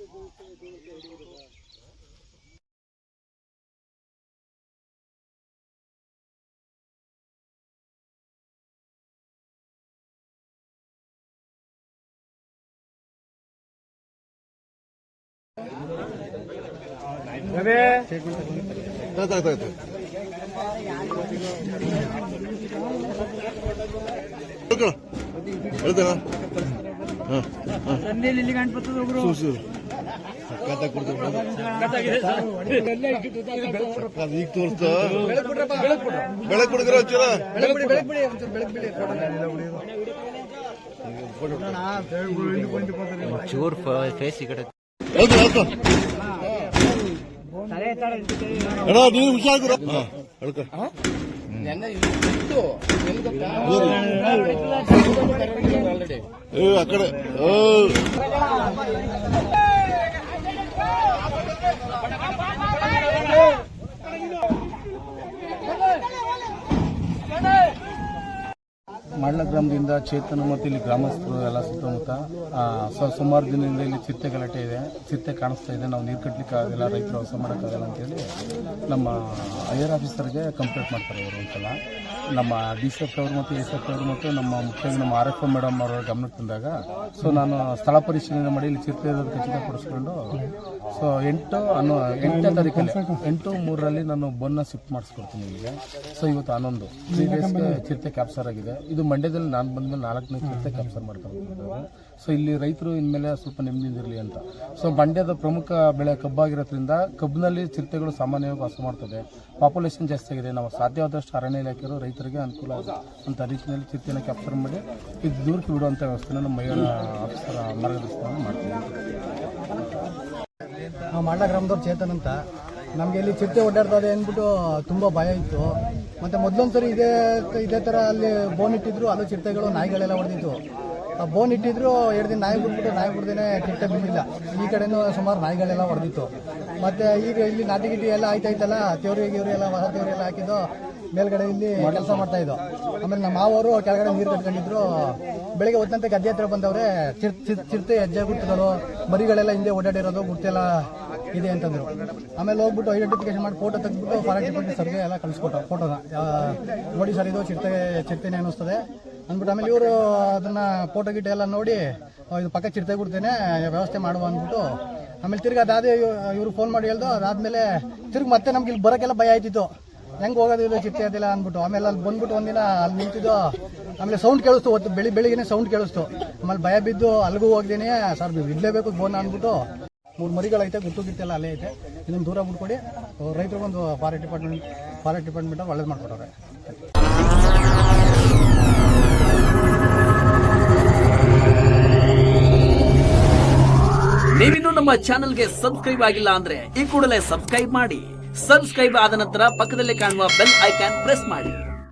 ಈಗ ತೋರಿಸ್ತ ಬೆಳಕ್ ಕುಡಿದ್ರ ಚೂರ್ ಫೇಸ್ ಈ ಕಡೆ ನೀನು ಹುಷಾರ ಆ ಕಡೆ ಮಾಡ್ಲ ಗ್ರಾಮದಿಂದ ಚೇತನ ಮತ್ತು ಇಲ್ಲಿ ಗ್ರಾಮಸ್ಥರು ಎಲ್ಲ ಸುತ್ತಮುತ್ತ ಸುಮಾರು ದಿನದಿಂದ ಇಲ್ಲಿ ಚಿರತೆ ಗಲಾಟೆ ಇದೆ. ಚಿರತೆ ಕಾಣಿಸ್ತಾ ಇದೆ, ನಾವು ನೀರು ಕಟ್ಟಲಿಕ್ಕೆ ಆಗಲ್ಲ, ರೈತರು ವ್ಯವಸಾಯ ಮಾಡೋಕ್ಕಾಗಲ್ಲ ಅಂತೇಳಿ ನಮ್ಮ ಐಆರ್ ಆಫೀಸರ್ಗೆ ಕಂಪ್ಲೇಂಟ್ ಮಾಡ್ತಾರೆ ಅವರು ಒಂದ್ಸಲ. ನಮ್ಮ DCF ಅವರು ಮತ್ತು SF ಅವರು ಮತ್ತು ನಮ್ಮ ಮುಖ್ಯವಾಗಿ ನಮ್ಮ RFO ಮೇಡಮ್ ಅವರ ಗಮನಕ್ಕೆ ತಂದಾಗ ನಾನು ಸ್ಥಳ ಪರಿಶೀಲನೆ ಮಾಡಿ ಇಲ್ಲಿ ಚಿರತೆ ಇರೋದು ಖಚಿತಪಡಿಸ್ಕೊಂಡು 8ನೇ ತಾರೀಕಲ್ಲಿ 8/3 ನಾನು ಬೋನ್ನ ಶಿಫ್ಟ್ ಮಾಡಿಸ್ಕೊಡ್ತೀನಿ ಇಲ್ಲಿಗೆ. ಇವತ್ತು 11 3 ಡೇಸ್ಗೆ ಚಿರತೆ ಕ್ಯಾಪ್ಚರ್ ಆಗಿದೆ. ಇದು ಮಂಡ್ಯದಲ್ಲಿ ನಾನು ಬಂದಮೇಲೆ 4ನೇ ಚಿರತೆ ಕ್ಯಾಪ್ಚರ್ ಮಾಡ್ಕೊಂಡಿದ್ದಾರೆ. ಇಲ್ಲಿ ರೈತರು ಇನ್ಮೇಲೆ ಸ್ವಲ್ಪ ನೆಮ್ಮದಿರಲಿ ಅಂತ. ಮಂಡ್ಯದ ಪ್ರಮುಖ ಬೆಳೆ ಕಬ್ಬಾಗಿರೋದ್ರಿಂದ ಕಬ್ಬಿನಲ್ಲಿ ಚಿರತೆಗಳು ಸಾಮಾನ್ಯವಾಗಿ ವಾಸ ಮಾಡ್ತದೆ. ಪಾಪ್ಯುಲೇಷನ್ ಜಾಸ್ತಿ ಆಗಿದೆ. ನಾವು ಸಾಧ್ಯವಾದಷ್ಟು ಅರಣ್ಯ ಇಲಾಖೆಯವರು ರೈತರಿಗೆ ಅನುಕೂಲ ಅಂತ ರೀತಿಯಲ್ಲಿ ಚಿರತೆಯನ್ನು ಕ್ಯಾಪ್ಚರ್ ಮಾಡಿ ಇದು ದೂರಕ್ಕೆ ಬಿಡುವಂಥ ವ್ಯವಸ್ಥೆನ ನಮ್ಮ ಐಆರ್ ಆಫೀಸರ್ ಮಾರ್ಗದರ್ಶನ ಮಾಡ್ತೀವಿ. ನಾವು ಮಾಡ್ಲ ಗ್ರಾಮದವ್ರು ಚೇತನ್ ಅಂತ. ನಮಗೆ ಇಲ್ಲಿ ಚಿರತೆ ಓಡಾಡ್ತದೆ ಅಂದ್ಬಿಟ್ಟು ತುಂಬ ಭಯ ಇತ್ತು. ಮತ್ತು ಮೊದಲೊಂದ್ಸರಿ ಇದೇ ಥರ ಅಲ್ಲಿ ಬೋನ್ ಇಟ್ಟಿದ್ರು, ಅದು ಚಿರತೆಗಳು ನಾಯಿಗಳೆಲ್ಲ ಹೊಡೆದಿತ್ತು. ಆ ಬೋನ್ ಇಟ್ಟಿದ್ರು 2 ದಿನ ನಾಯಿ ಬಿಡ್ದೇನೆ ಚಿರತೆ ಬಿದ್ದಿಲ್ಲ. ಈ ಕಡೆನೂ ಸುಮಾರು ನಾಯಿಗಳೆಲ್ಲ ಹೊಡೆದಿತ್ತು. ಮತ್ತು ಈಗ ಇಲ್ಲಿ ನಾಟಿ ಗಿಟಿ ಎಲ್ಲ ಆಯ್ತಾಯ್ತಲ್ಲ, ತೇವ್ರಿ ಎಲ್ಲ ಹೊಸ ತೇವ್ರಿ ಎಲ್ಲ ಹಾಕಿದ್ದು ಮೇಲ್ಗಡೆ ಇಲ್ಲಿ ಕೆಲಸ ಮಾಡ್ತಾ ಇದ್ದೋ. ಆಮೇಲೆ ನಮ್ಮ ಮಾವರು ಕೆಳಗಡೆ ನೀರು ಕಟ್ಕೊಂಡಿದ್ರು. ಬೆಳಿಗ್ಗೆ ಹೊತ್ತಂತೆ ಗದ್ದೆ ಹತ್ರ ಬಂದವ್ರೆ ಚಿರತೆ ಹೆಜ್ಜೆ ಗುರ್ತಗಳು ಮರಿಗಳೆಲ್ಲ ಹಿಂದೆ ಓಡಾಡಿರೋದು ಗುರ್ತೆಲ್ಲ ಇದೆ ಅಂತಂದ್ರು. ಆಮೇಲೆ ಹೋಗ್ಬಿಟ್ಟು ಐಡೆಂಟಿಫಿಕೇಶನ್ ಮಾಡಿ ಫೋಟೋ ತೆಗೆದ್ಬಿಟ್ಟು ಫಾರೆಸ್ಟ್ ಡಿಪಾರ್ಟ್ಮೆಂಟ್ ಸರ್ಗೆ ಎಲ್ಲ ಕಳಿಸ್ಕೊಟ್ಟು ಫೋಟೋನ ನೋಡಿ ಸರ್ ಇದು ಚಿರತೆನೇ ಅನ್ನಿಸ್ತದೆ ಅಂದ್ಬಿಟ್ಟು. ಆಮೇಲೆ ಇವರು ಅದನ್ನ ಫೋಟೋ ಗಿಟ ಎಲ್ಲ ನೋಡಿ ಇದು ಪಕ್ಕ ಚಿರತೆ ಗುರ್ತೇನೆ ವ್ಯವಸ್ಥೆ ಮಾಡುವ ಅಂದ್ಬಿಟ್ಟು ಆಮೇಲೆ ತಿರ್ಗಿ ಅದಾದೇ ಇವ್ರು ಫೋನ್ ಮಾಡಿ ಹೇಳ್ದು. ಅದಾದ್ಮೇಲೆ ತಿರ್ಗಿ ಮತ್ತೆ ನಮ್ಗೆ ಇಲ್ಲಿ ಬರೋಕ್ಕೆಲ್ಲ ಭಯ ಆಯ್ತಿತ್ತು, ಹೆಂಗೆ ಹೋಗೋದಿಲ್ಲ ಚಿರತೆ ಅದಿಲ್ಲ ಅಂದ್ಬಿಟ್ಟು. ಆಮೇಲೆ ಅಲ್ಲಿ ಬಂದ್ಬಿಟ್ಟು ಒಂದಿನ ಅಲ್ಲಿ ನಿಂತಿದ್ದು. ಆಮೇಲೆ ಸೌಂಡ್ ಕೇಳಿಸ್ತು, ಹೊತ್ತು ಬೆಳಿಗ್ಗೆ ಸೌಂಡ್ ಕೇಳಿಸ್ತು. ಆಮೇಲೆ ಭಯ ಬಿದ್ದು ಅಲ್ಲಿಗೂ ಹೋಗ್ದೇನೆ ಸರ್ ಇಡ್ಲೇಬೇಕು ಬೋನ್ ಅಂದ್ಬಿಟ್ಟು 3 ಮರಿಗಳೈತೆ, ಗುಟ್ಟು ಗಿಟ್ಟೆಲ್ಲ ಅಲ್ಲೇ ಐತೆ, ಇದನ್ನು ದೂರ ಬಿಟ್ಕೊಡಿ. ರೈತರಿಗೊಂದು ಫಾರೆಸ್ಟ್ ಡಿಪಾರ್ಟ್ಮೆಂಟ್ ಒಳ್ಳೇದು ಮಾಡ್ಕೊಡೋರೆ. ನೀವಿನ್ನೂ ನಮ್ಮ ಚಾನೆಲ್ಗೆ ಸಬ್ಸ್ಕ್ರೈಬ್ ಆಗಿಲ್ಲ ಅಂದ್ರೆ ಈ ಕೂಡಲೇ ಸಬ್ಸ್ಕ್ರೈಬ್ ಮಾಡಿ. ಸಬ್ಸ್ಕ್ರೈಬ್ ಆದ ನಂತರ ಪಕ್ಕದಲ್ಲಿ ಕಾಣುವ ಬೆಲ್ ಐಕಾನ್ ಪ್ರೆಸ್ ಮಾಡಿ.